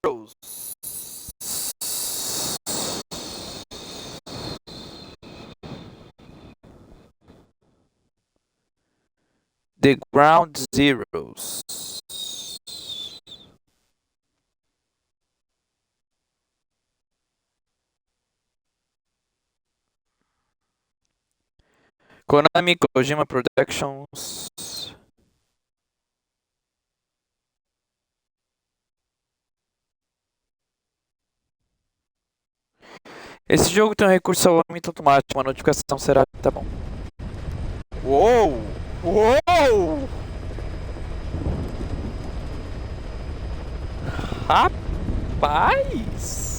Zeros. The Ground Zeroes. Konami Kojima Productions. Esse jogo tem um recurso salvamento automático, uma notificação será... Tá bom. Uou! Uou! Rapaz!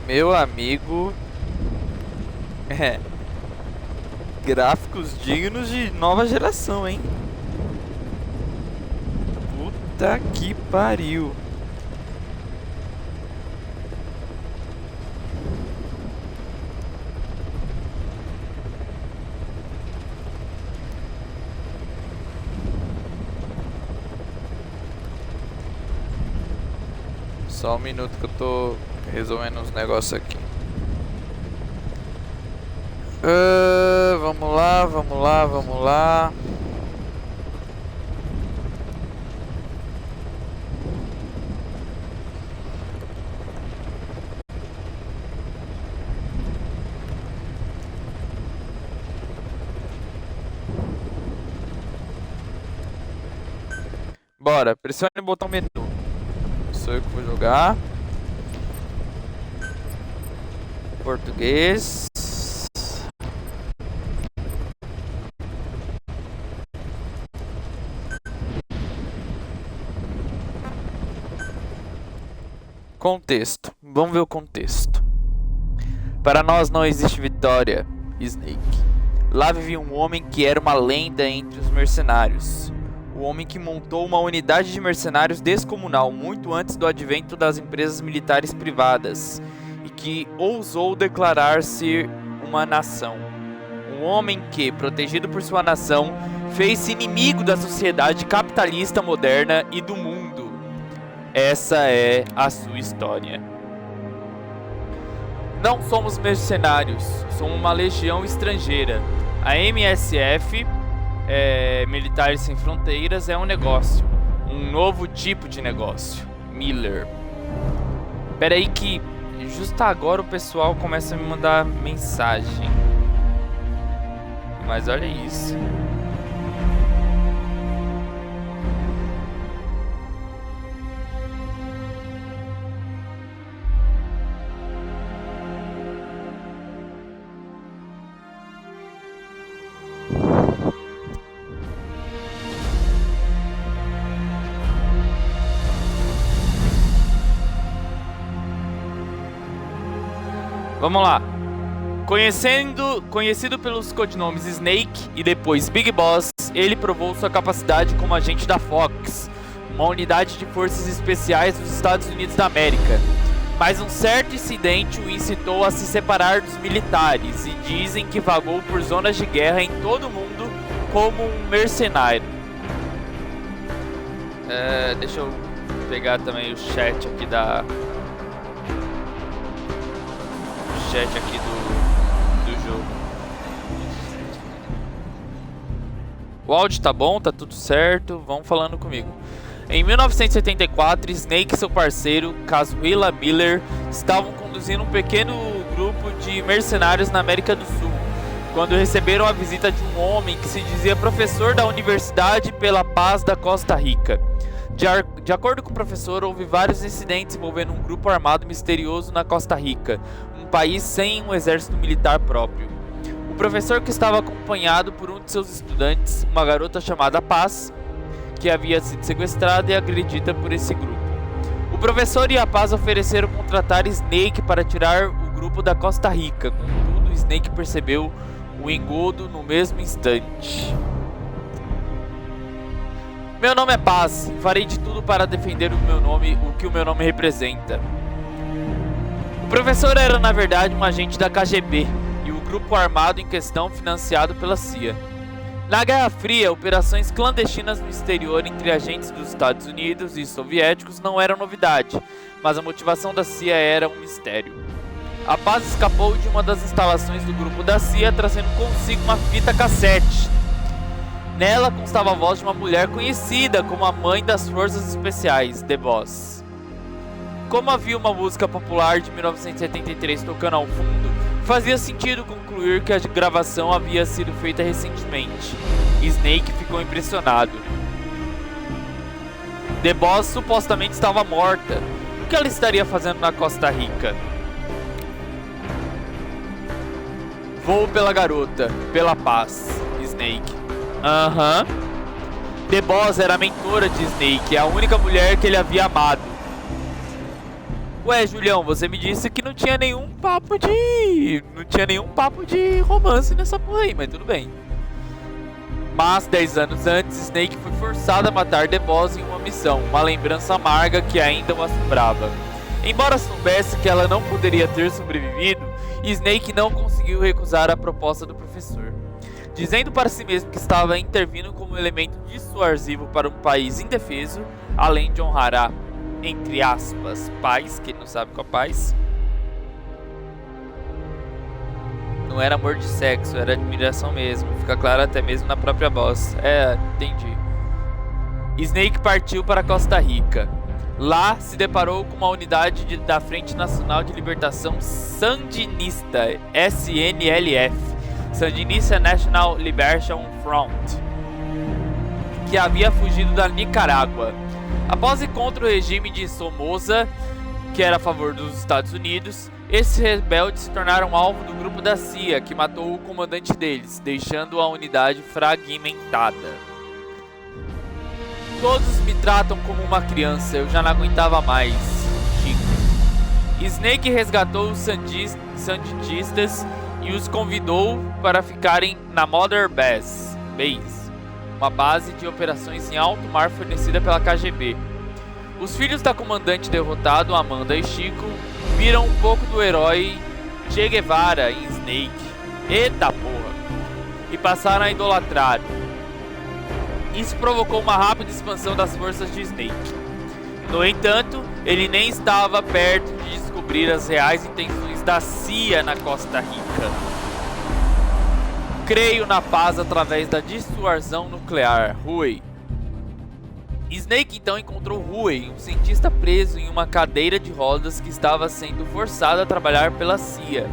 Meu amigo, gráficos dignos de nova geração, hein? Puta que pariu. Só um minuto que eu tô resolvendo uns negócios aqui. Vamos lá, vamos lá, vamos lá. Bora, pressione o botão menu. Sou eu que vou jogar. Português. Contexto. Vamos ver o contexto. Para nós não existe vitória, Snake. Lá vivia um homem que era uma lenda entre os mercenários. O homem que montou uma unidade de mercenários descomunal muito antes do advento das empresas militares privadas e que ousou declarar ser uma nação. Um homem que, protegido por sua nação, fez-se inimigo da sociedade capitalista moderna e do mundo. Essa é a sua história. Não somos mercenários, somos uma legião estrangeira. A MSF, Militares Sem Fronteiras, é um negócio. Um novo tipo de negócio. Miller. Pera aí que justo agora o pessoal começa a me mandar mensagem. Mas olha isso. Vamos lá. Conhecido pelos codinomes Snake e depois Big Boss, ele provou sua capacidade como agente da Fox, uma unidade de forças especiais dos Estados Unidos da América. Mas um certo incidente o incitou a se separar dos militares e dizem que vagou por zonas de guerra em todo o mundo como um mercenário. Deixa eu pegar também o chat aqui do jogo. O áudio tá bom, tá tudo certo, vão falando comigo. Em 1974, Snake e seu parceiro, Caswilla Miller, estavam conduzindo um pequeno grupo de mercenários na América do Sul, quando receberam a visita de um homem que se dizia professor da Universidade pela Paz da Costa Rica. De acordo com o professor, houve vários incidentes envolvendo um grupo armado misterioso na Costa Rica, um país sem um exército militar próprio. O professor, que estava acompanhado por um de seus estudantes, uma garota chamada Paz, que havia sido sequestrada e agredida por esse grupo. O professor e a Paz ofereceram contratar Snake para tirar o grupo da Costa Rica. Contudo, Snake percebeu o engodo no mesmo instante. Meu nome é Paz, e farei de tudo para defender o que o meu nome representa. O professor era, na verdade, um agente da KGB e o grupo armado em questão financiado pela CIA. Na Guerra Fria, operações clandestinas no exterior entre agentes dos Estados Unidos e soviéticos não eram novidade, mas a motivação da CIA era um mistério. A Paz escapou de uma das instalações do grupo da CIA, trazendo consigo uma fita cassete. Nela constava a voz de uma mulher conhecida como a mãe das forças especiais, The Boss. Como havia uma música popular de 1973 tocando ao fundo, fazia sentido concluir que a gravação havia sido feita recentemente. Snake ficou impressionado. The Boss supostamente estava morta. O que ela estaria fazendo na Costa Rica? Vou pela garota, pela paz, Snake. The Boss era a mentora de Snake, a única mulher que ele havia amado. Ué, Julião, você me disse que não tinha nenhum papo de romance nessa porra aí, mas tudo bem. Mas 10 anos antes, Snake foi forçado a matar The Boss em uma missão, uma lembrança amarga que ainda o assombrava. Embora soubesse que ela não poderia ter sobrevivido, Snake não conseguiu recusar a proposta do professor, dizendo para si mesmo que estava intervindo como elemento dissuasivo para um país indefeso, além de honrar a, entre aspas, paz, que ele não sabe qual paz. Não era amor de sexo, era admiração mesmo, fica claro até mesmo na própria voz. Entendi. Snake partiu para Costa Rica. Lá se deparou com uma unidade da Frente Nacional de Libertação Sandinista, SNLF, Sandinista National Liberation Front, que havia fugido da Nicarágua. Após encontro o regime de Somoza, que era a favor dos Estados Unidos, esses rebeldes se tornaram alvo do grupo da CIA, que matou o comandante deles, deixando a unidade fragmentada. Todos me tratam como uma criança, eu já não aguentava mais, Chico. Snake resgatou os sandinistas e os convidou para ficarem na Mother Base, uma base de operações em alto mar fornecida pela KGB. Os filhos da comandante derrotado, Amanda e Chico, viram um pouco do herói Che Guevara em Snake. Eita porra! E passaram a idolatrá-lo. Isso provocou uma rápida expansão das forças de Snake. No entanto, ele nem estava perto de descobrir as reais intenções da CIA na Costa Rica. Creio na paz através da dissuasão nuclear, Huey. Snake então encontrou Huey, um cientista preso em uma cadeira de rodas que estava sendo forçado a trabalhar pela CIA.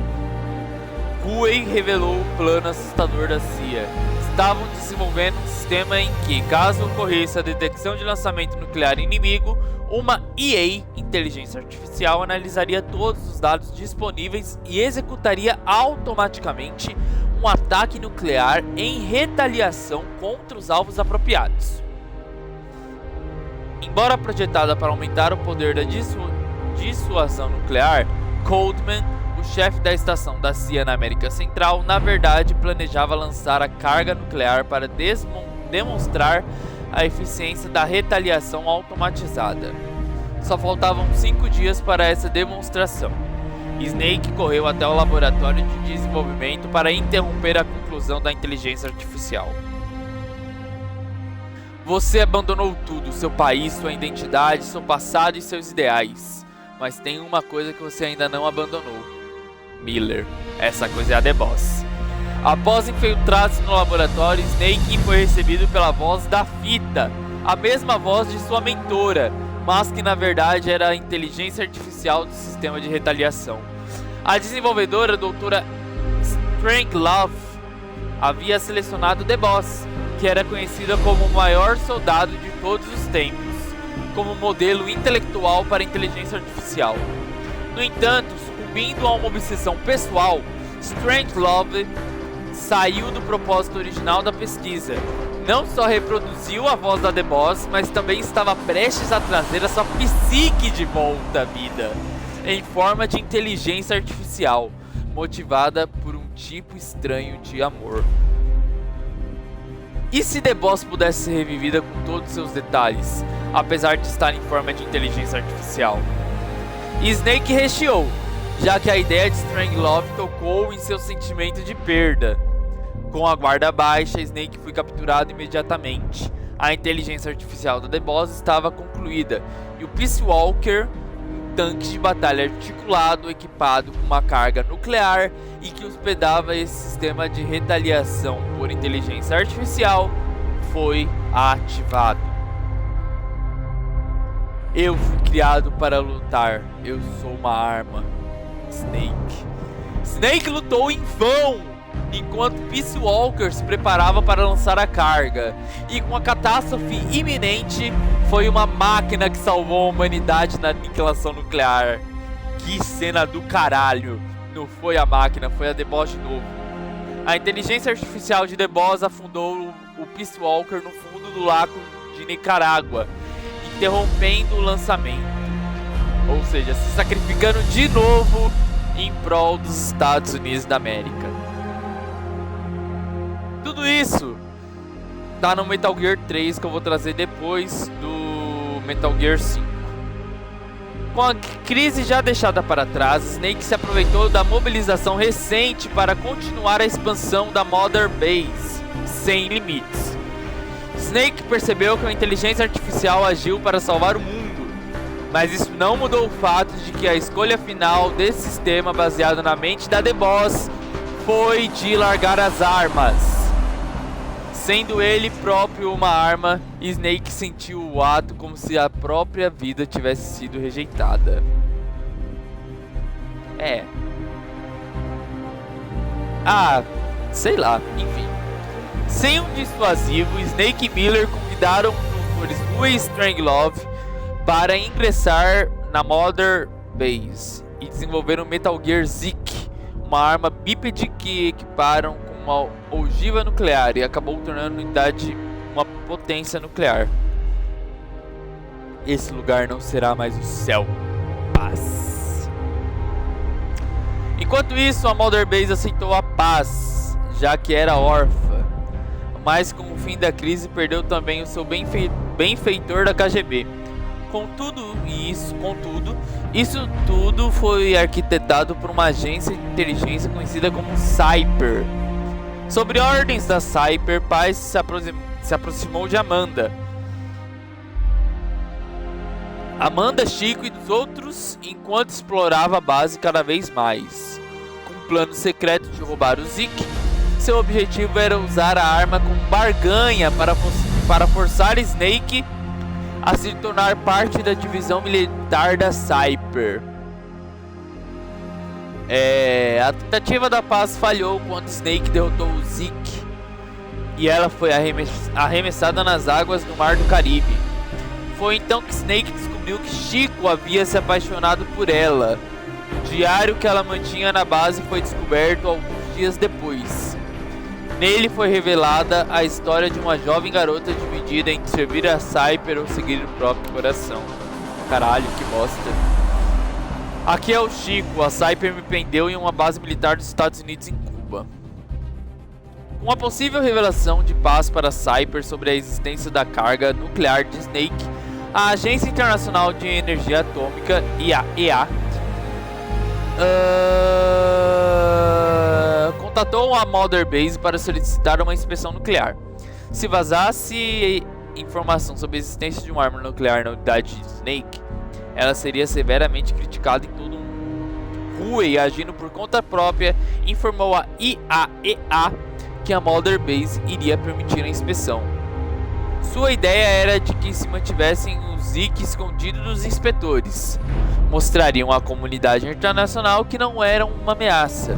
Huey revelou o plano assustador da CIA. Estavam desenvolvendo um sistema em que, caso ocorresse a detecção de lançamento nuclear inimigo, uma IA, inteligência artificial, analisaria todos os dados disponíveis e executaria automaticamente um ataque nuclear em retaliação contra os alvos apropriados. Embora projetada para aumentar o poder da dissuasão nuclear, Coldman, o chefe da estação da CIA na América Central, na verdade planejava lançar a carga nuclear para demonstrar a eficiência da retaliação automatizada. Só faltavam 5 dias para essa demonstração. Snake correu até o laboratório de desenvolvimento para interromper a conclusão da inteligência artificial. Você abandonou tudo, seu país, sua identidade, seu passado e seus ideais. Mas tem uma coisa que você ainda não abandonou. Miller. Essa coisa é a The Boss. Após infiltrar-se no laboratório, Snake foi recebido pela voz da Fita, a mesma voz de sua mentora, mas que na verdade era a inteligência artificial do sistema de retaliação. A desenvolvedora, a doutora Strangelove, havia selecionado The Boss, que era conhecida como o maior soldado de todos os tempos, como modelo intelectual para a inteligência artificial. No entanto, sucumbindo a uma obsessão pessoal, Strangelove saiu do propósito original da pesquisa. Não só reproduziu a voz da The Boss, mas também estava prestes a trazer a sua psique de volta à vida, em forma de inteligência artificial, motivada por um tipo estranho de amor. E se The Boss pudesse ser revivida com todos seus detalhes, apesar de estar em forma de inteligência artificial? E Snake recheou, já que a ideia de Strangelove tocou em seu sentimento de perda. Com a guarda baixa, Snake foi capturado imediatamente. A inteligência artificial da The Boss estava concluída, e o Peace Walker, um tanque de batalha articulado equipado com uma carga nuclear e que hospedava esse sistema de retaliação por inteligência artificial, foi ativado. Eu fui criado para lutar. Eu sou uma arma. Snake lutou em vão, enquanto Peace Walker se preparava para lançar a carga. E com a catástrofe iminente, foi uma máquina que salvou a humanidade na aniquilação nuclear. Que cena do caralho! Não foi a máquina, foi a The Boss de novo. A inteligência artificial de The Boss afundou o Peace Walker no fundo do lago de Nicarágua, interrompendo o lançamento. Ou seja, se sacrificando de novo em prol dos Estados Unidos da América. Tudo isso tá no Metal Gear 3, que eu vou trazer depois do Metal Gear 5. Com a crise já deixada para trás, Snake se aproveitou da mobilização recente para continuar a expansão da Mother Base, sem limites. Snake percebeu que a inteligência artificial agiu para salvar o mundo, mas isso não mudou o fato de que a escolha final desse sistema baseado na mente da The Boss foi de largar as armas. Sendo ele próprio uma arma, Snake sentiu o ato como se a própria vida tivesse sido rejeitada. Sei lá, enfim. Sem um dissuasivo, Snake e Miller convidaram os professores Louis e Strangelove para ingressar na Mother Base e desenvolveram Metal Gear Zik, uma arma bípede que equiparam com uma ogiva nuclear e acabou tornando a unidade uma potência nuclear. Esse lugar não será mais o céu. Paz. Enquanto isso, a Mother Base aceitou a paz, já que era órfã. Mas com o fim da crise perdeu também o seu benfeitor da KGB. Contudo, isso tudo foi arquitetado por uma agência de inteligência conhecida como Cyper. Sobre ordens da Cyper, Paz se aproximou de Amanda, Chico e dos outros enquanto explorava a base cada vez mais. Com um plano secreto de roubar o Zik, seu objetivo era usar a arma como barganha para forçar Snake a se tornar parte da divisão militar da Cyper. A tentativa da paz falhou quando Snake derrotou o Zik e ela foi arremessada nas águas do Mar do Caribe. Foi então que Snake descobriu que Chico havia se apaixonado por ela. O diário que ela mantinha na base foi descoberto alguns dias depois. Nele foi revelada a história de uma jovem garota dividida entre servir a Cyper ou seguir o próprio coração. Caralho, que bosta. Aqui é o Chico, a Cyper me prendeu em uma base militar dos Estados Unidos em Cuba. Com a possível revelação de paz para a Cyper sobre a existência da carga nuclear de Snake, a Agência Internacional de Energia Atômica, IAEA, contatou a Mother Base para solicitar uma inspeção nuclear. Se vazasse informação sobre a existência de uma arma nuclear na unidade de Snake, ela seria severamente criticada em todo o mundo. Huey, agindo por conta própria, informou a IAEA que a Mother Base iria permitir a inspeção. Sua ideia era de que se mantivessem o Zeke escondido dos inspetores. Mostrariam à comunidade internacional que não eram uma ameaça.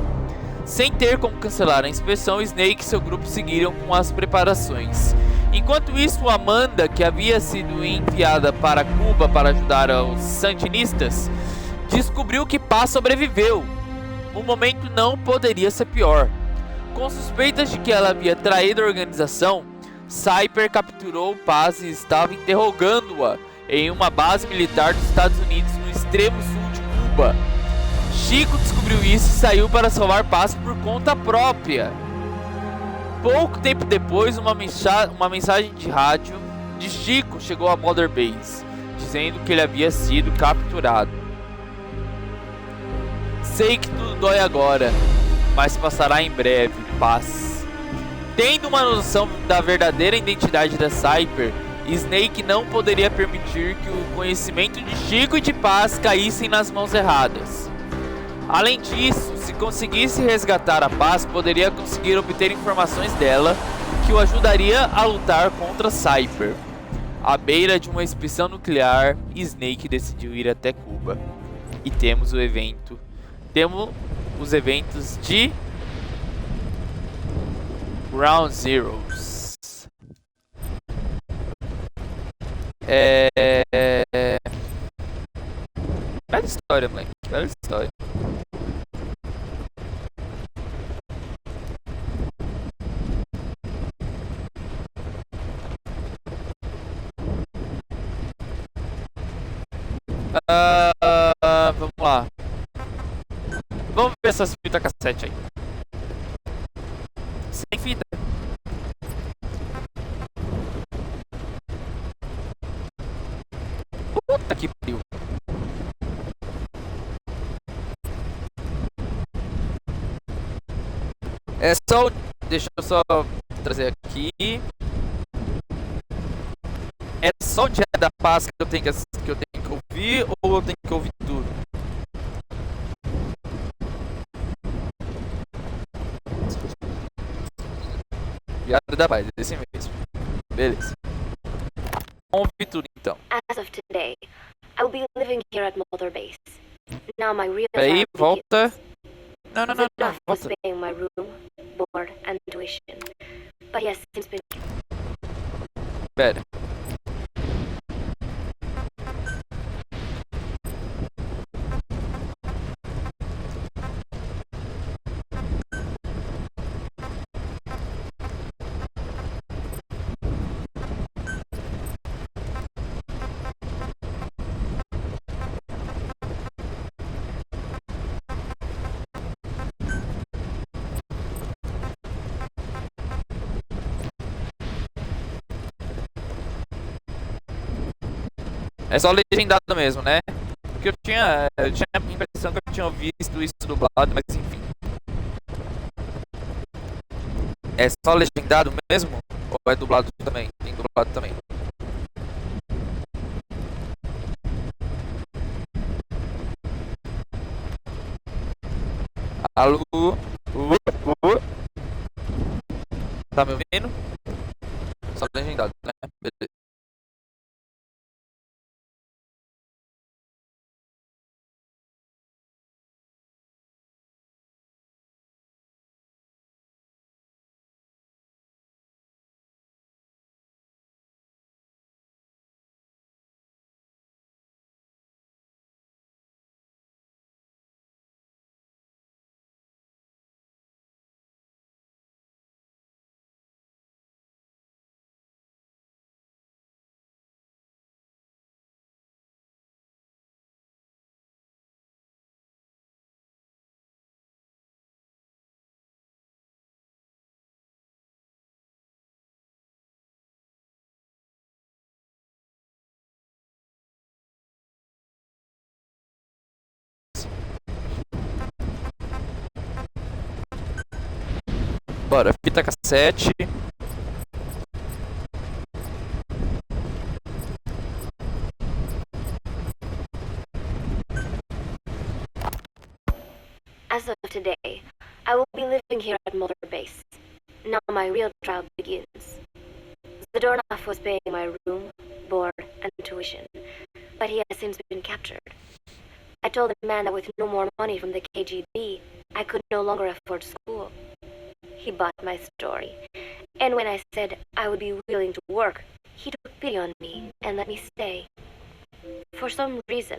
Sem ter como cancelar a inspeção, Snake e seu grupo seguiram com as preparações. Enquanto isso, Amanda, que havia sido enviada para Cuba para ajudar os sandinistas, descobriu que Paz sobreviveu. O momento não poderia ser pior. Com suspeitas de que ela havia traído a organização, Cyper capturou Paz e estava interrogando-a em uma base militar dos Estados Unidos no extremo sul de Cuba. Chico descobriu isso e saiu para salvar Paz por conta própria. Pouco tempo depois, uma mensagem de rádio de Chico chegou a Mother Base, dizendo que ele havia sido capturado. Sei que tudo dói agora, mas passará em breve, Paz. Tendo uma noção da verdadeira identidade da Cyper, Snake não poderia permitir que o conhecimento de Chico e de Paz caíssem nas mãos erradas. Além disso, se conseguisse resgatar a Paz, poderia conseguir obter informações dela que o ajudaria a lutar contra Cyper. À beira de uma expedição nuclear, Snake decidiu ir até Cuba. E temos os eventos de Ground Zeroes. Bela história, moleque. Bela história. Vamos lá. Vamos ver essas fitas cassete aí. Sem fita. Puta que pariu. É só. Deixa eu só trazer aqui. É só o Dia da Paz que eu tenho que ouvir, ou eu tenho que ouvir tudo? Dia da Paz, esse mesmo. Beleza. Vamos ouvir tudo então. As of today, I will be living here at Mother Base. Now my real Peraí, volta. Não, Enough was volta. paying my room, board, and tuition. But he has since been Pera. É só legendado mesmo, né? Porque eu tinha a impressão que eu tinha visto isso dublado, mas enfim. É só legendado mesmo? Ou é dublado também? Tem dublado também. Alô? Tá me ouvindo? Só legendado, né? Beleza. Bora, fita cassete. As of today, I will be living here at Mother Base. Now my real trial begins. Zadornov was paying my room, board, and tuition, but he has since been captured. I told the man that with no more money from the KGB, I could no longer afford school. He bought my story, and when I said I would be willing to work, he took pity on me and let me stay. For some reason,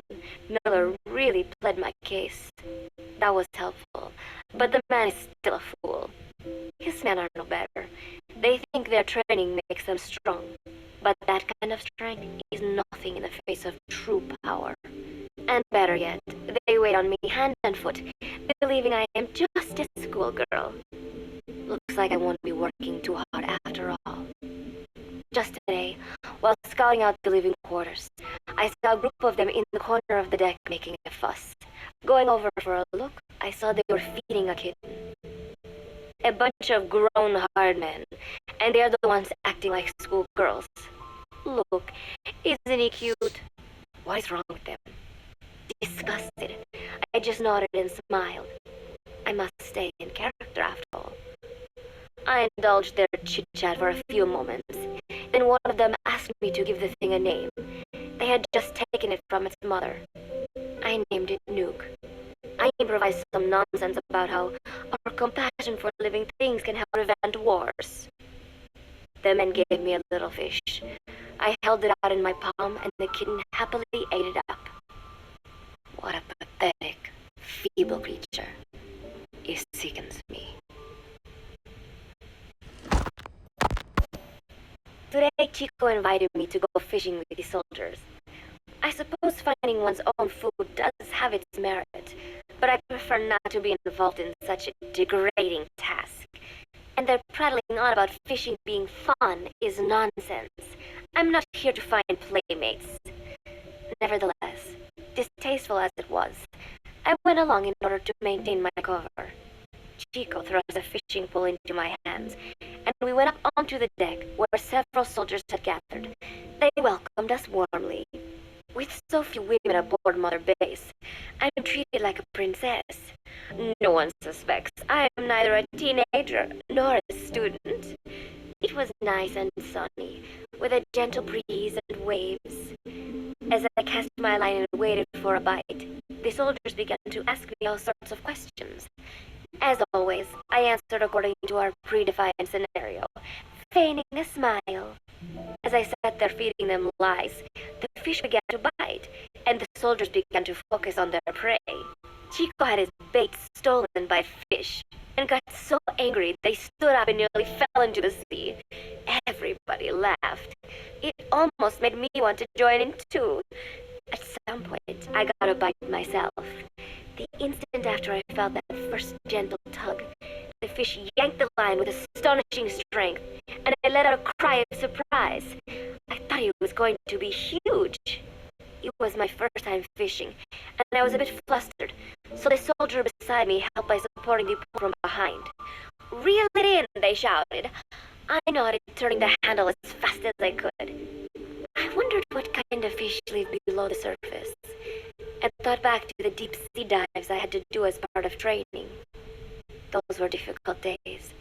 Miller really pled my case. That was helpful, but the man is still a fool. His men are no better. They think their training makes them strong, but that kind of strength is nothing in the face of true power. And better yet, they wait on me hand and foot, believing I am just a schoolgirl. Looks like I won't be working too hard after all. Just today, while scouting out the living quarters, I saw a group of them in the corner of the deck making a fuss. Going over for a look, I saw they were feeding a kitten. A bunch of grown hard men, and they're the ones acting like schoolgirls. Look, isn't he cute? What is wrong with them? Disgusted, I just nodded and smiled. I must stay in character after all. I indulged their chit-chat for a few moments. Then one of them asked me to give the thing a name. They had just taken it from its mother. I named it Nuke. I improvised some nonsense about how our compassion for living things can help prevent wars. The men gave me a little fish. I held it out in my palm, and the kitten happily ate it up. What a pathetic, feeble creature. It sickens me. Today, Chico invited me to go fishing with the soldiers. I suppose finding one's own food does have its merit, but I prefer not to be involved in such a degrading task. And their prattling on about fishing being fun is nonsense. I'm not here to find playmates. Nevertheless, distasteful as it was, I went along in order to maintain my cover. Chico thrust a fishing pole into my hands, and we went up onto the deck where several soldiers had gathered. They welcomed us warmly. With so few women aboard Mother Base, I'm treated like a princess. No one suspects I am neither a teenager nor a student. It was nice and sunny, with a gentle breeze and waves. As I cast my line and waited for a bite, the soldiers began to ask me all sorts of questions. As always, I answered according to our predefined scenario, feigning a smile. As I sat there feeding them lies, the fish began to bite, and the soldiers began to focus on their prey. Chico had his bait stolen by fish, and got so angry they stood up and nearly fell into the sea. Everybody laughed. It almost made me want to join in too. At some point, I got a bite myself. The instant after I felt that first gentle tug, the fish yanked the line with astonishing strength, and I let out a cry of surprise. I thought it was going to be huge. It was my first time fishing, and I was a bit flustered, so the soldier beside me helped by supporting the pole from behind. "Reel it in," they shouted. I nodded, turning the handle as fast as I could. I wondered what kind of fish live below the surface, and thought back to the deep sea dives I had to do as part of training. Those were difficult days,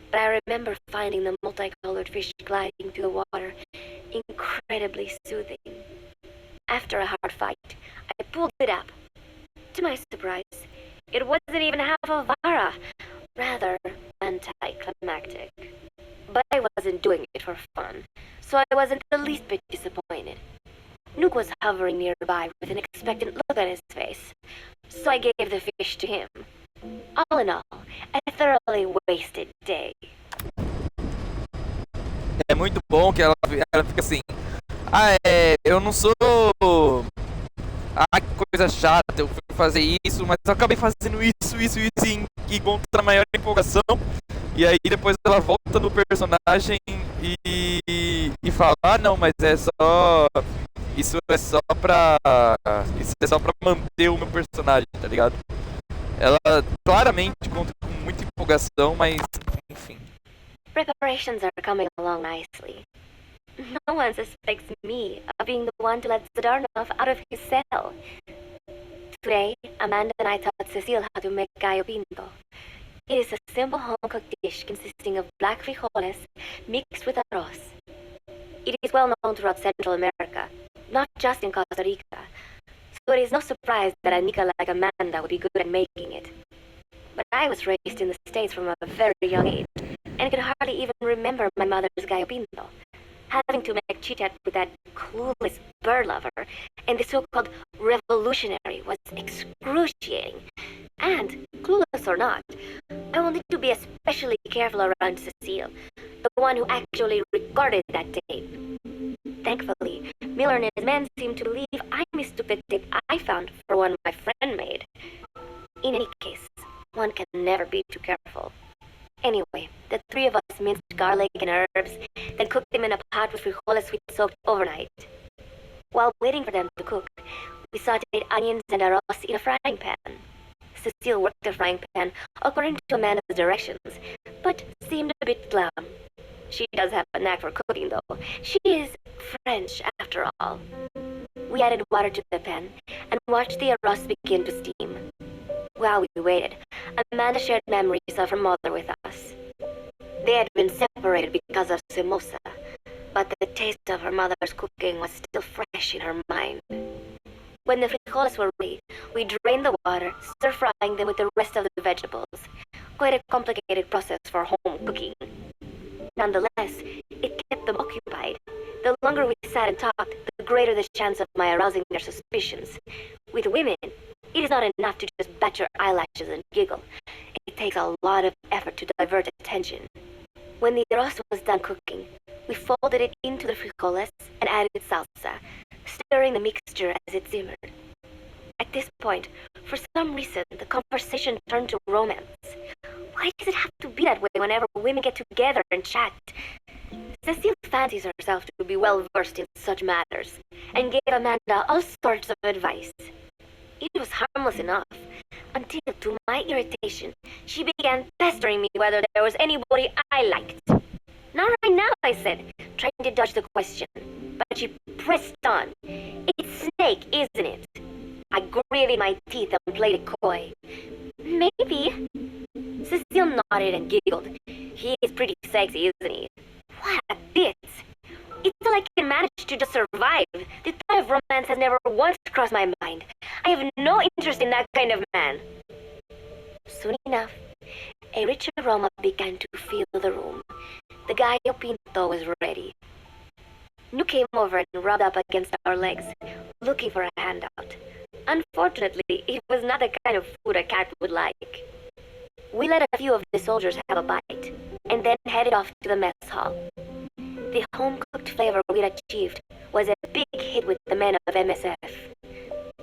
but I remember finding the multicolored fish gliding through the water incredibly soothing. After a hard fight, I pulled it up. To my surprise, it wasn't even half a vara, rather anticlimactic. But I wasn't doing it for fun, so I wasn't the least bit disappointed. Nuke was hovering nearby with an expectant look on his face, so I gave the fish to him. All in all, a thoroughly wasted day. É muito bom que ela fica assim. Eu não sou. Que coisa chata, eu fui fazer isso, mas eu acabei fazendo isso e contra a maior empolgação. E aí depois ela volta no personagem e fala, não, mas é só. Isso é só pra manter o meu personagem, tá ligado? Ela claramente conta com muita empolgação, mas enfim. Preparations are coming along nicely. No one suspects me of being the one to let Zadornov out of his cell. Today, Amanda and I taught Cecile how to make gallo pinto. It is a simple home-cooked dish consisting of black frijoles mixed with arroz. is well known throughout Central America, not just in Costa Rica. So it is no surprise that a Nica like Amanda would be good at making it. But I was raised in the States from a very young age, and could hardly even remember my mother's gallo pinto. Having to make chit-chat with that clueless bird lover and the so-called revolutionary was excruciating. And, clueless or not, I wanted to be especially careful around Cecile, the one who actually recorded that tape. Thankfully, Miller and his men seemed to believe I mistook the tape I found for one my friend made. In any case, one can never be too careful. Anyway, the three of us minced garlic and herbs, then cooked them in a pot with frijoles we'd soaked overnight. While waiting for them to cook, we sauteed onions and arroz in a frying pan. Cecile worked the frying pan according to Amanda's directions, but seemed a bit glum. She does have a knack for cooking, though. She is French, after all. We added water to the pan and watched the arroz begin to steam. While we waited, Amanda shared memories of her mother with us. They had been separated because of Somoza, but the taste of her mother's cooking was still fresh in her mind. When the frijoles were ready, we drained the water, stir-frying them with the rest of the vegetables. Quite a complicated process for home cooking. Nonetheless, it kept them occupied. The longer we sat and talked, the greater the chance of my arousing their suspicions. With women, it is not enough to just bat your eyelashes and giggle. It takes a lot of effort to divert attention. When the arroz was done cooking, we folded it into the frijoles and added salsa, stirring the mixture as it simmered. At this point, for some reason, the conversation turned to romance. Why does it have to be that way whenever women get together and chat? Cecile fancies herself to be well-versed in such matters, and gave Amanda all sorts of advice. It was harmless enough, until, to my irritation, she began pestering me whether there was anybody I liked. Not right now, I said, trying to dodge the question, but she pressed on. It's Snake, isn't it? I gritted my teeth and played it coy. Maybe. Cecile nodded and giggled. He is pretty sexy, isn't he? What a bit! It's all I can manage to just survive. The thought of romance has never once crossed my mind. I have no interest in that kind of man. Soon enough, a rich aroma began to fill the room. The gallo pinto was ready. Nu came over and rubbed up against our legs, looking for a handout. Unfortunately, it was not the kind of food a cat would like. We let a few of the soldiers have a bite, and then headed off to the mess hall. The home-cooked flavor we'd achieved was a big hit with the men of MSF.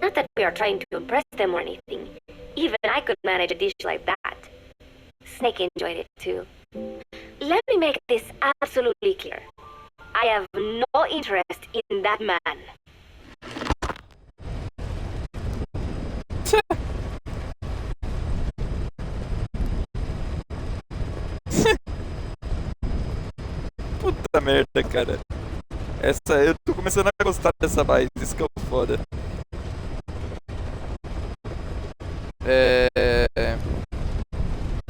Not that we are trying to impress them or anything. Even I could manage a dish like that. Snake enjoyed it too. Let me make this absolutely clear. I have no interest in that man. Puta merda, cara. Eu tô começando a gostar dessa mais, isso que é o foda.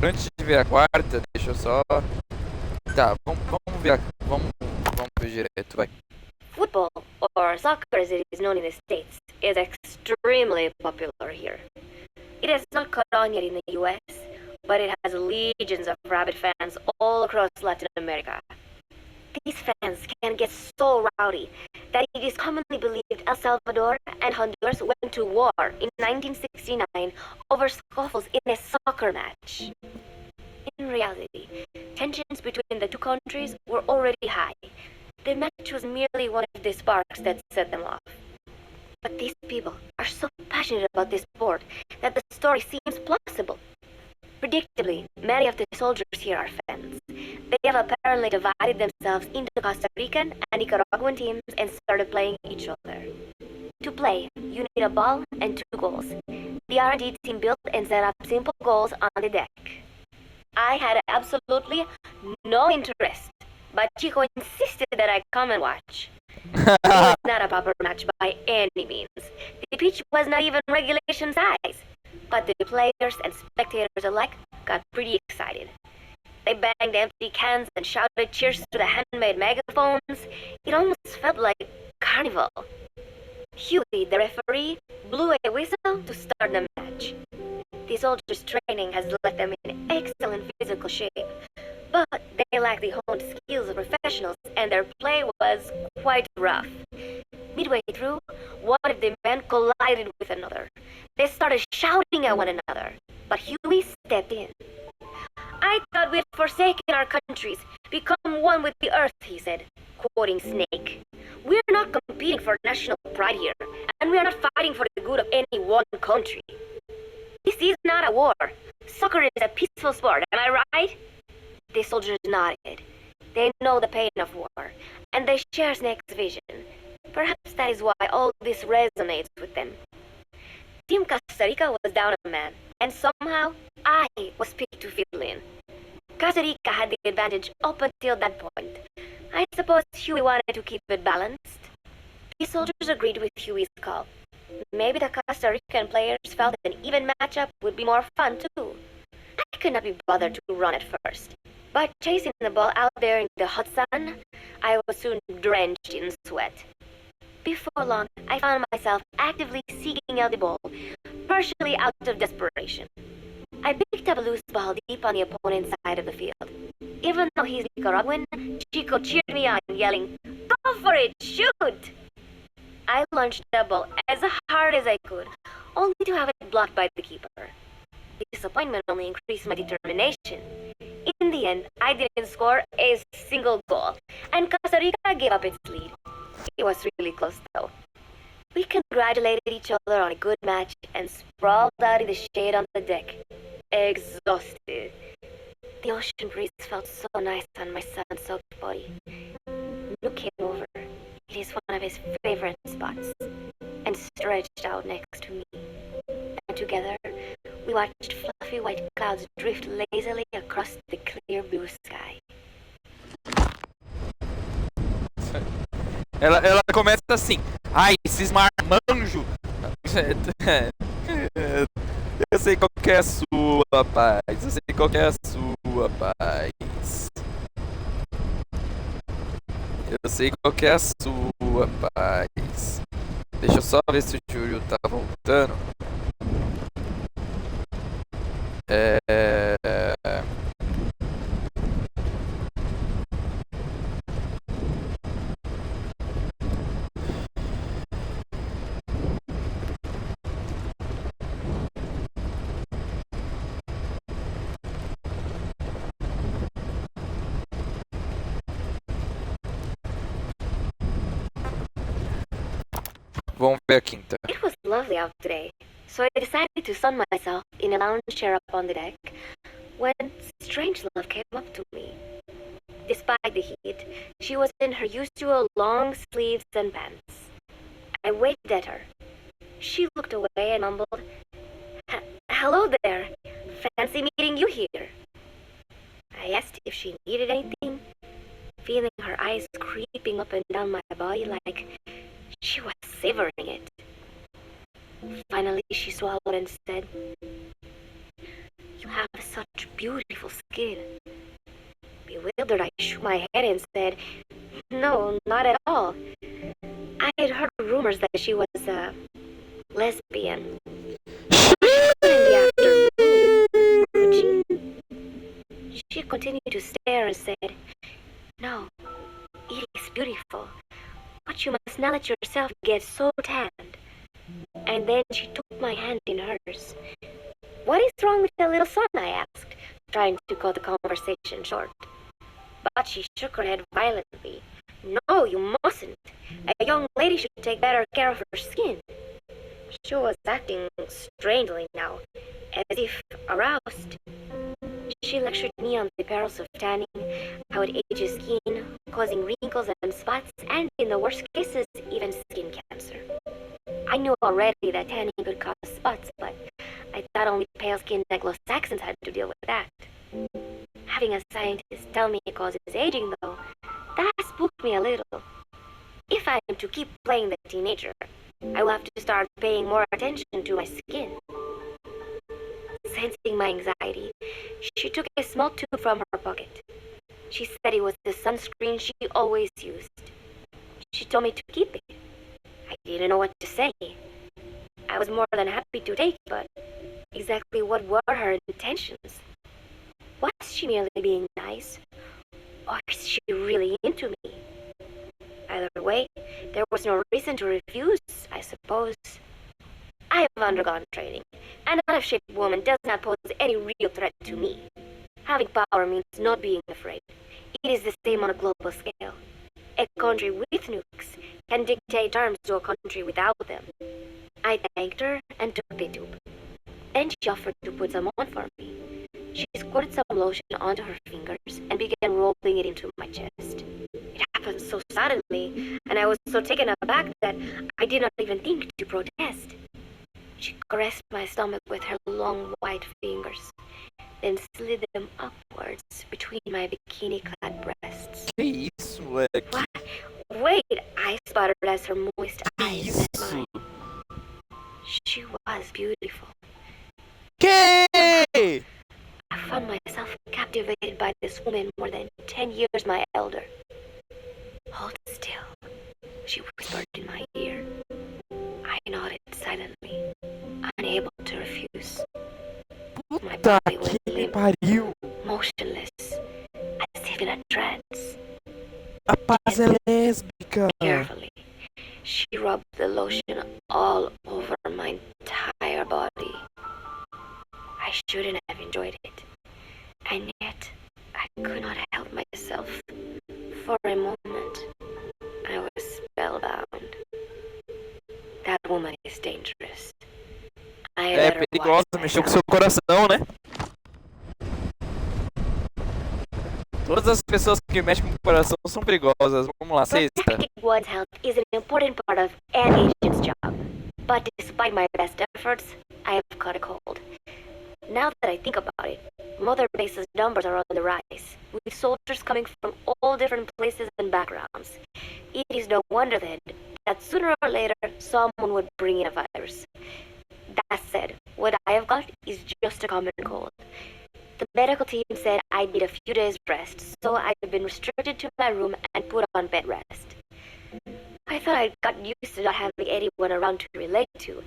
Antes de ver a quarta, deixa eu só... Tá, vamos ver direto, vai. Football, or soccer as it is known in the States, is extremely popular here. It has not caught on yet in the US, but it has legions of rabid fans all across Latin America. These fans can get so rowdy that it is commonly believed El Salvador and Honduras went to war in 1969 over scuffles in a soccer match. In reality, tensions between the two countries were already high. The match was merely one of the sparks that set them off. But these people are so passionate about this sport that the story seems plausible. Predictably, many of the soldiers here are fans. They have apparently divided themselves into Costa Rican and Nicaraguan teams and started playing each other. To play, you need a ball and 2 goals. The R&D team built and set up simple goals on the deck. I had absolutely no interest, but Chico insisted that I come and watch. It was not a proper match by any means. The pitch was not even regulation size, but the players and spectators alike got pretty excited. They banged empty cans and shouted cheers to the handmade megaphones. It almost felt like carnival. Huey, the referee, blew a whistle to start the match. The soldiers' training has left them in excellent physical shape, but they lack the honed skills of professionals, and their play was quite rough. Midway through, one of the men collided with another. They started shouting at one another, but Huey stepped in. "I thought we'd forsaken our countries, become one with the earth," he said, quoting Snake. "We're not competing for national pride here, and we are not fighting for the good of any one country. This is not a war. Soccer is a peaceful sport, am I right?" The soldiers nodded. They know the pain of war, and they share Snake's vision. Perhaps that is why all this resonates with them. Team Costa Rica was down a man, and somehow I was picked to fill in. Costa Rica had the advantage up until that point. I suppose Huey wanted to keep it balanced. The soldiers agreed with Huey's call. Maybe the Costa Rican players felt an even matchup would be more fun too. I could not be bothered to run at first, but chasing the ball out there in the hot sun, I was soon drenched in sweat. Before long, I found myself actively seeking out the ball, partially out of desperation. I picked up a loose ball deep on the opponent's side of the field. Even though he's Nicaraguan, Chico cheered me on, yelling, "Go for it, shoot!" I launched the ball as hard as I could, only to have it blocked by the keeper. Disappointment only increased my determination. In the end, I didn't score a single goal, and Costa Rica gave up its lead. It was really close, though. We congratulated each other on a good match and sprawled out in the shade on the deck, exhausted. The ocean breeze felt so nice on my sun-soaked body. Luke came over. It is one of his favorite spots, and stretched out next to me. And together, we watched fluffy white clouds drift lazily across the clear blue sky. Ela começa assim: "Ai, esses marmanjos. Eu sei qual que é a sua, paz. Eu sei qual que é a sua, paz. Eu sei qual que é a sua, paz." Deixa eu só ver se o Júlio tá voltando. Vamos ver a quinta. It was lovely out today, so I decided to sun myself in a lounge chair up on the deck when strange love came up to me. Despite the heat, she was in her usual long sleeves and pants. I waved at her. She looked away and mumbled, "Hello there. Fancy meeting you here." I asked if she needed anything, feeling her eyes creeping up and down my body like she was savoring it. Finally, she swallowed and said, "You have such beautiful skin." Bewildered, I shook my head and said, "No, not at all. I had heard rumors that she was a lesbian." In the afternoon, could she? She continued to stare and said, "No, it is beautiful, but you must not let yourself get so tanned." And then she took my hand in hers. "What is wrong with the little sun?" I asked, trying to cut the conversation short. But she shook her head violently. "No, you mustn't. A young lady should take better care of her skin." She was acting strangely now, as if aroused. She lectured me on the perils of tanning, how it ages skin, causing wrinkles and spots, and in the worst cases, even skin cancer. I knew already that tanning could cause spots, but I thought only pale-skinned Anglo-Saxons had to deal with that. Having a scientist tell me it causes aging, though, that spooked me a little. If I am to keep playing the teenager, I will have to start paying more attention to my skin. sensing my anxiety, she took a small tube from her pocket. She said it was the sunscreen she always used. She told me to keep it. I didn't know what to say. I was more than happy to take it, but exactly what were her intentions? Was she merely being nice? Or is she really into me? Either way, there was no reason to refuse, I suppose. I have undergone training. An out-of-shape woman does not pose any real threat to me. Having power means not being afraid. It is the same on a global scale. A country with nukes can dictate terms to a country without them. I thanked her and took the tube. Then she offered to put some on for me. She squirted some lotion onto her fingers and began rolling it into my chest. It happened so suddenly, and I was so taken aback that I did not even think to protest. She caressed my stomach with her long white fingers, then slid them upwards between my bikini-clad breasts. Que isso, moleque? What? Wait, I sputtered as her moist eyes met Isso. mine. She was beautiful. Que? I found myself captivated by this woman more than 10 years my elder. Hold still, she whispered in my ear. I nodded silently, unable to refuse. My Puta body was que limp, pariu. motionless, as if in a trance. A paz é lésbica. Carefully, she rubbed the lotion all over my entire body. I shouldn't have enjoyed it, and yet I could not help myself. For a moment, I was spellbound. That woman is dangerous. I É let her perigosa, watch mexeu com myself. seu coração, né? Todas as pessoas que mexem com o coração são perigosas. Vamos lá, sexta. Protecting one's health is an important part of any agent's job. But despite my best efforts, I have caught a cold. Now that I think about it, Mother Base's numbers are on the rise, with soldiers coming from all different places and backgrounds. It is no wonder then that sooner or later someone would bring in a virus. That said, what I have got is just a common cold. The medical team said I need a few days rest, so I've been restricted to my room and put on bed rest. I thought I'd gotten used to not having anyone around to relate to,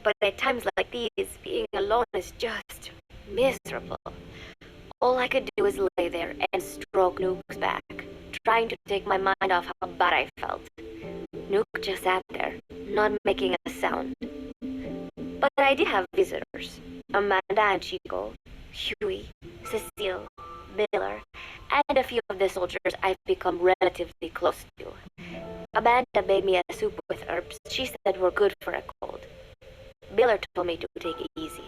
but at times like these, being alone is just miserable. All I could do was lay there and stroke Nuke's back, trying to take my mind off how bad I felt. Nuke just sat there, not making a sound. But I did have visitors. Amanda and Chico, Huey, Cecile, Miller, and a few of the soldiers I've become relatively close to. Amanda made me a soup with herbs she said were good for a cold. Miller told me to take it easy.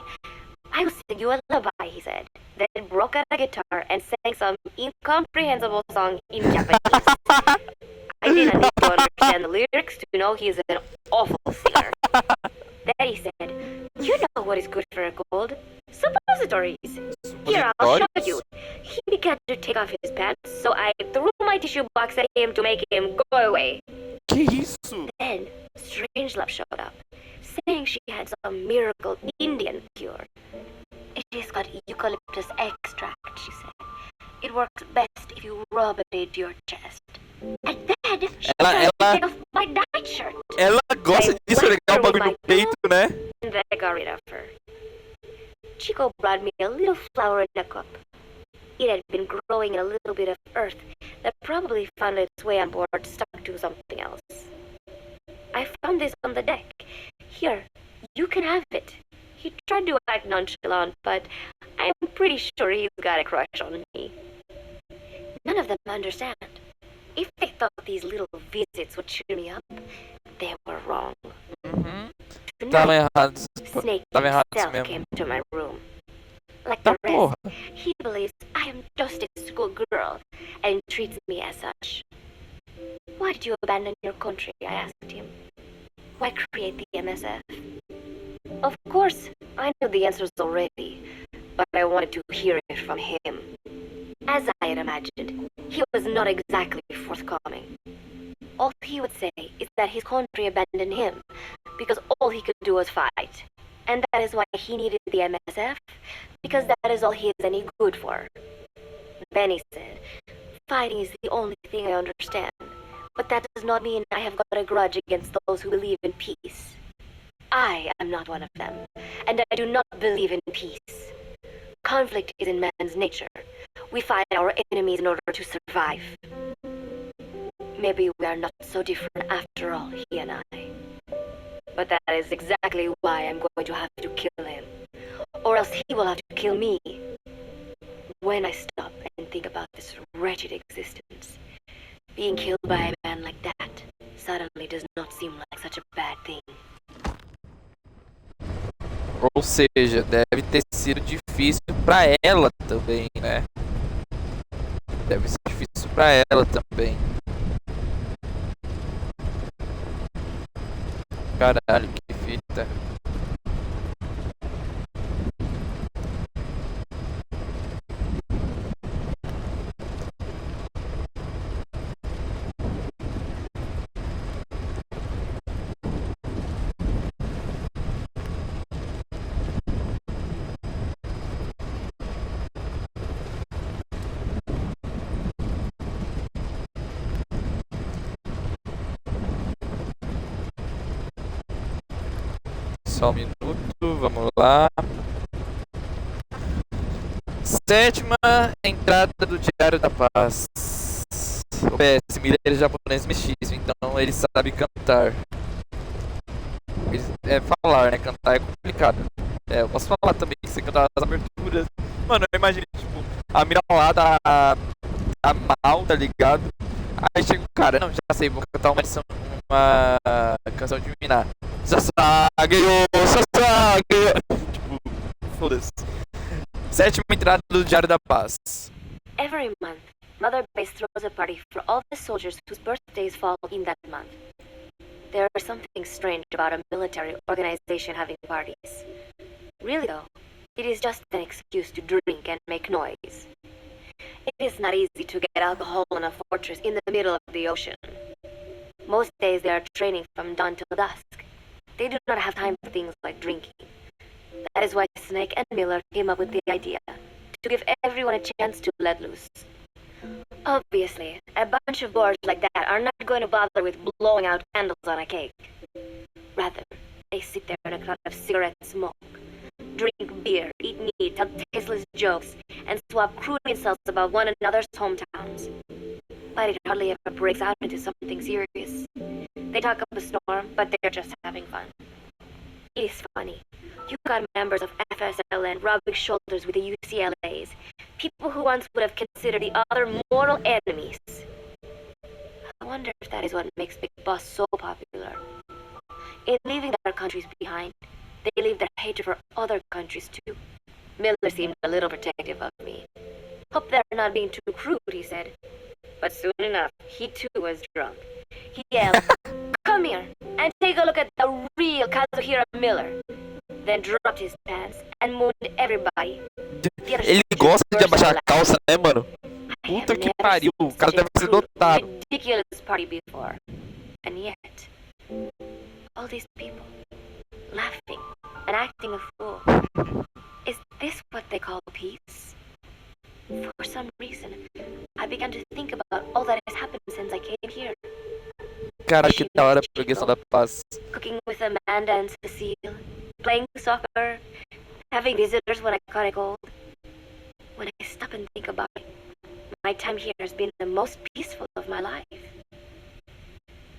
I will sing you a lullaby, he said, then broke out a guitar and sang some incomprehensible song in Japanese. I didn't need to understand the lyrics to know he's an awful singer. Then he said, "You know what is good for a cold? Suppositories. Here, I'll show you." He began to take off his pants, so I threw my tissue box at him to make him go away. Que isso? Then, Strangelove showed up, saying she had some miracle Indian cure. It is got eucalyptus extract, she said. It works best if you rub it into your chest. And then, she tried to take off my nightshirt. Ela gosta de esfregar o bagulho no peito, né? And then I got rid of her. Chico brought me a little flower in a cup. It had been growing in a little bit of earth that probably found its way on board stuck to something else. I found this on the deck. Here, you can have it. He tried to act nonchalant, but I'm pretty sure he's got a crush on me. None of them understand. If they thought these little visits would cheer me up, they were wrong. Tava Tonight, errado. Snake Tava errado isso himself mesmo. came to my room. Like Tá the rest, porra. he believes I am just a schoolgirl and treats me as such. Why did you abandon your country? I asked him. Why create the MSF? Of course, I knew the answers already, but I wanted to hear it from him. As I had imagined, he was not exactly forthcoming. All he would say is that his country abandoned him because all he could do was fight, and that is why he needed the MSF because that is all he is any good for. Benny said, fighting is the only thing I understand, but that does not mean I have got a grudge against those who believe in peace. I am not one of them, and I do not believe in peace. Conflict is in man's nature. We fight our enemies in order to survive. Maybe we are not so different after all, he and I. But that is exactly why I'm going to have to kill him. Or else he will have to kill me. When I stop and think about this wretched existence, being killed by a man like that suddenly does not seem like such a bad thing. Ou seja, deve ter sido difícil pra ela também, né? Deve ser difícil pra ela também. Caralho, que fita. Só um minuto, vamos lá. Sétima entrada do Diário da Paz. O PS, Miller é japonês mestiço, então ele sabe cantar. Falar, né? Cantar é complicado. Eu posso falar também que você cantar as aberturas. Mano, eu imagino, tipo, a mira lá da mal, tá ligado? Aí chega o cara, não, já sei, vou cantar uma canção de Miná. Sasageyo, Sasageyo. Tipo, foda-se. Sétima entrada do Diário da Paz. Every month, Mother Base throws a party for all the soldiers whose birthdays fall in that month. There is something strange about a military organization having parties. Really though, it is just an excuse to drink and make noise. It is not easy to get alcohol in a fortress in the middle of the ocean. Most days they are training from dawn till dusk. They do not have time for things like drinking. That is why Snake and Miller came up with the idea, to give everyone a chance to let loose. Obviously, a bunch of boors like that are not going to bother with blowing out candles on a cake. Rather, they sit there in a cloud of cigarette smoke, drink beer, eat meat, tell tasteless jokes, and swap crude insults about one another's hometowns. But it hardly ever breaks out into something serious. They talk up a storm, but they're just having fun. It is funny. You got members of FSLN rubbing shoulders with the UCLAs, people who once would have considered the other mortal enemies. I wonder if that is what makes Big Boss so popular. In leaving their countries behind, they leave their hatred for other countries too. Miller seemed a little protective of me. Hope they're not being too crude, he said. But soon enough, he too was drunk. He yelled, "Come here and take a look at the real Kazuhira Miller." Then dropped his pants and mooned everybody. Ele gosta de abaixar a calça, né, mano? Puta que pariu, o cara deve ser dotado. Ridiculous party before. And yet, all these people laughing and acting a fool. Is this what they call peace? For some reason, I began to think about all that has happened since I came here. Cara, que da hora a progressão da paz. Cooking with Amanda and Cecile, playing soccer, having visitors when I caught a cold. When I stop and think about it, my time here has been the most peaceful of my life.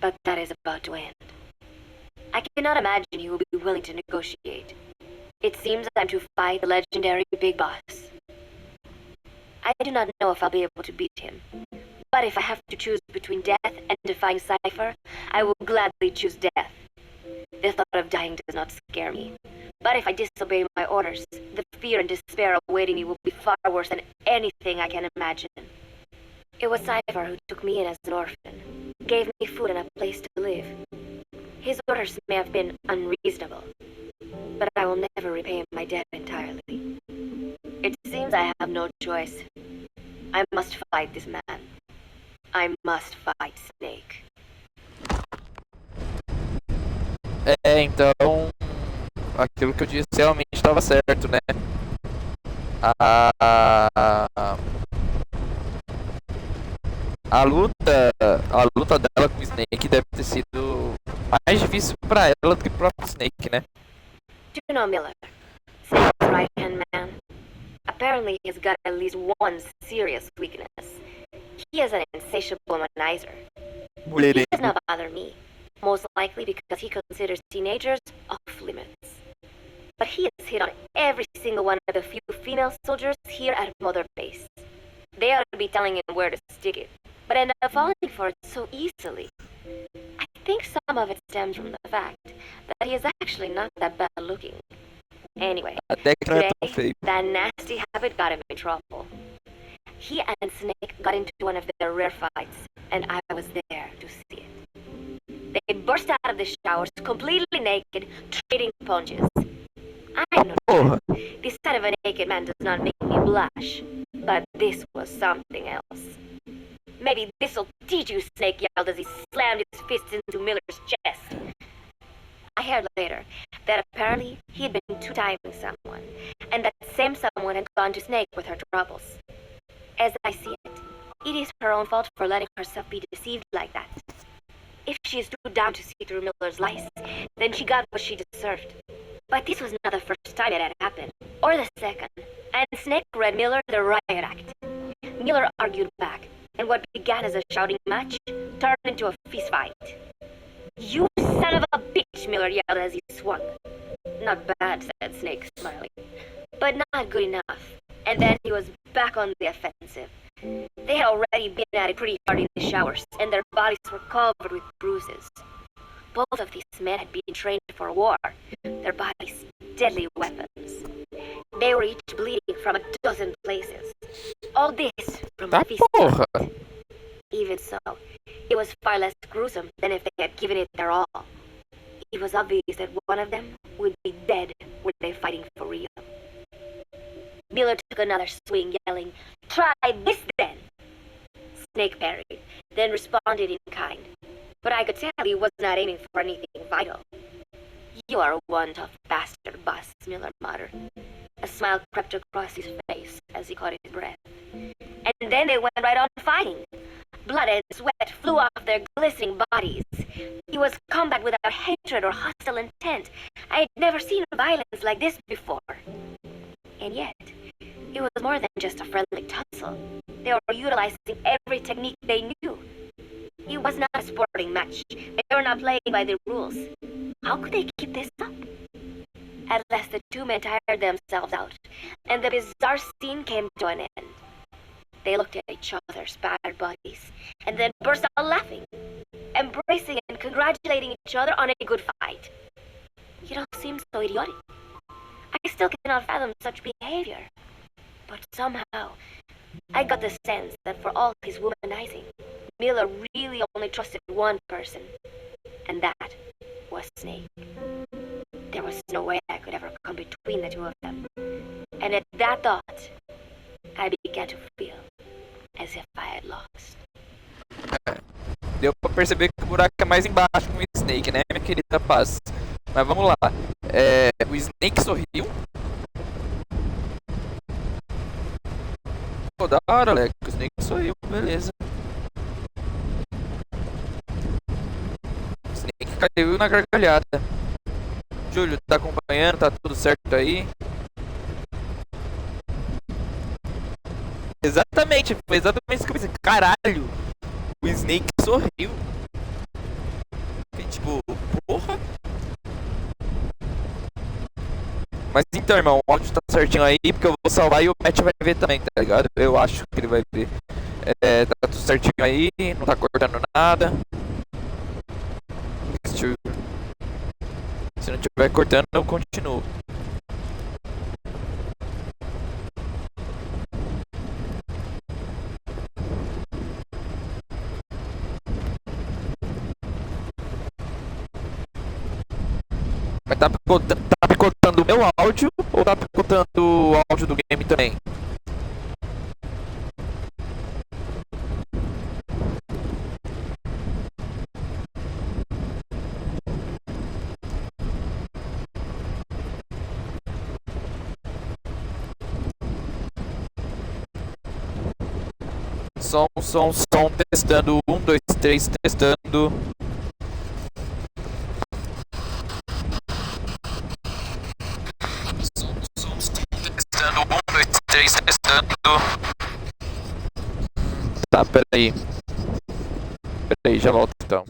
But that is about to end. I cannot imagine he will be willing to negotiate. It seems I'm to fight the legendary Big Boss. I do not know if I'll be able to beat him. But if I have to choose between death and defying Cypher, I will gladly choose death. The thought of dying does not scare me. But if I disobey my orders, the fear and despair awaiting me will be far worse than anything I can imagine. It was Cypher who took me in as an orphan, gave me food and a place to live. His orders may have been unreasonable, but I will never repay my debt entirely. It seems I have no choice. I must fight this man. I must fight Snake. Então, aquilo que eu disse realmente estava certo, né? A, a luta dela com o Snake deve ter sido mais difícil pra ela do que pro próprio Snake, né? Do you know Miller? Snake's right-hand man. Apparently he's got at least one serious weakness. He is an insatiable womanizer. He does not bother me, most likely because he considers teenagers off limits. But he has hit on every single one of the few female soldiers here at Mother Base. They ought to be telling him where to stick it, but end up falling for it so easily. I think some of it stems from the fact that he is actually not that bad looking. Anyway, today, that nasty habit got him in trouble. He and Snake got into one of their rare fights, and I was there to see it. They burst out of the showers completely naked, trading punches. I know this kind of a naked man does not make me blush, but this was something else. Maybe this'll teach you, Snake yelled as he slammed his fists into Miller's chest. I heard later that apparently he had been two-timing someone, and that same someone had gone to Snake with her troubles. As I see it, it is her own fault for letting herself be deceived like that. If she is too down to see through Miller's lies, then she got what she deserved. But this was not the first time it had happened, or the second, and Snake read Miller the riot act. Miller argued back, and what began as a shouting match turned into a fist fight. You son of a bitch, Miller yelled as he swung. Not bad, said Snake, smiling, but not good enough. And then he was back on the offensive. They had already been at it pretty hard in the showers, and their bodies were covered with bruises. Both of these men had been trained for war, their bodies deadly weapons. They were each bleeding from a dozen places. All this from a fist fight. Even so, it was far less gruesome than if they had given it their all. It was obvious that one of them would be dead were they fighting for real. Miller took another swing, yelling, "Try this then!" Snake parried, then responded in kind. But I could tell he was not aiming for anything vital. You are one tough bastard, boss, Miller muttered. A smile crept across his face as he caught his breath. And then they went right on fighting. Blood and sweat flew off their glistening bodies. It was combat without hatred or hostile intent. I had never seen violence like this before. And yet, it was more than just a friendly tussle. They were utilizing every technique they knew. It was not a sporting match. They were not playing by the rules. How could they keep this up? At last the two men tired themselves out, and the bizarre scene came to an end. They looked at each other's battered bodies, and then burst out laughing, embracing and congratulating each other on a good fight. It all seems so idiotic. I still cannot fathom such behavior. But somehow, I got the sense that for all his womanizing, Miller really only trusted one person, and that was Snake. There was no way I could ever come between the two of them. And at that thought, I began to feel as if I had lost. Deu pra perceber que o buraco é mais embaixo com o Snake, né, minha querida Paz? Mas vamos lá. O Snake sorriu. Pô, da hora, Alex. O Snake sorriu, beleza. O Snake caiu na gargalhada. Júlio, tá acompanhando? Tá tudo certo aí? Exatamente, foi exatamente isso que eu pensei. Caralho, o Snake sorriu. Fiquei tipo, porra. Mas então, irmão, o áudio tá certinho aí, porque eu vou salvar e o Matt vai ver também, tá ligado? Eu acho que ele vai ver. Tá tudo certinho aí, não tá cortando nada. Se não tiver cortando, eu continuo. Mas tá picotando o meu áudio ou tá picotando o áudio do game também? Som, testando. 1, 2, 3, testando. Testando. 1, 2, 3, testando. Tá, peraí. Já volto então.